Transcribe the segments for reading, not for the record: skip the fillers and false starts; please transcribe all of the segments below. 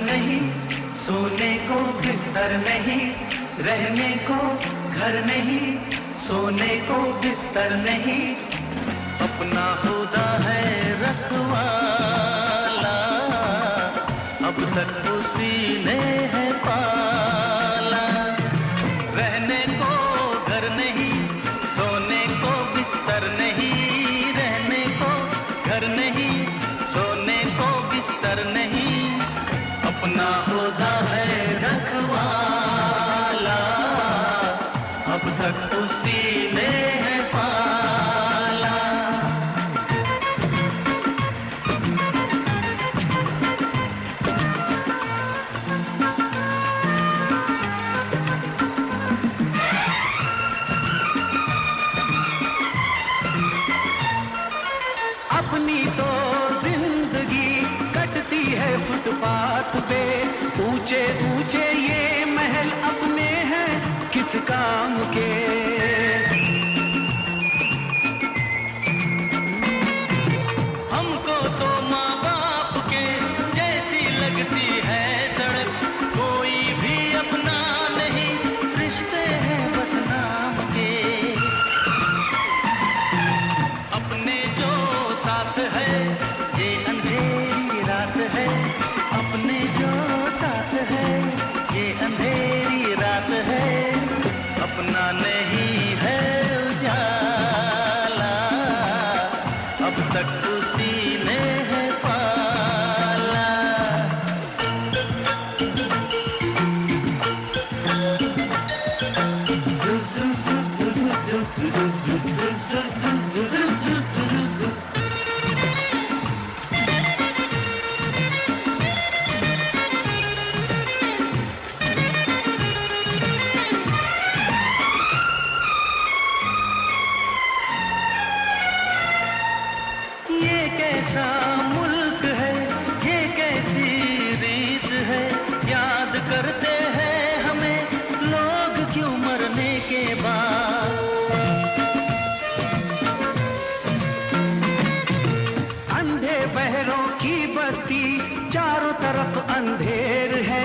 नहीं, सोने को बिस्तर नहीं, रहने को घर नहीं, सोने को बिस्तर नहीं, अपना खुदा है रखवाला, अब तक उसी ने है पाला। रहने को घर नहीं, सोने को बिस्तर नहीं, रहने को घर नहीं, सोने को बिस्तर नहीं, अपना खुदा है रखवाला, अब तक उसी ने है पाला। अपनी तो जिंदगी कटती है फुटपाथ पे, ऊंचे ऊंचे ये महल अपने हैं किस काम के। हमको तो माँ बाप के जैसी लगती है सड़क, कोई भी अपना नहीं, रिश्ते हैं बस नाम के। अपने जो साथ है ये अंधेरी रात है, अपने जो साथ है ये अंधेरी रात है, अपना नहीं है उजाला, अब तक उसी ने है पाला। ये कैसा मुल्क है, ये कैसी रीत है, याद करते हैं हमें लोग क्यों मरने के बाद। अंधे बहरों की बस्ती, चारों तरफ अंधेर है,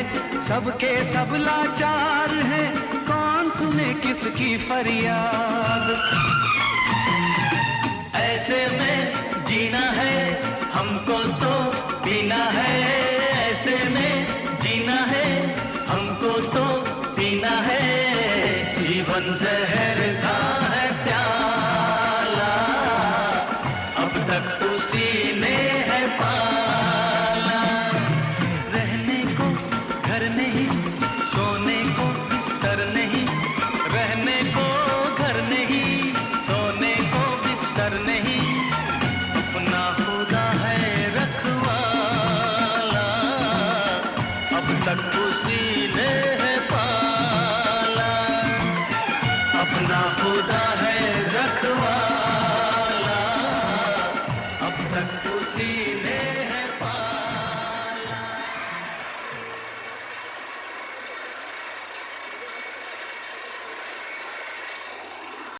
सबके सब लाचार हैं, कौन सुने किसकी फरियाद।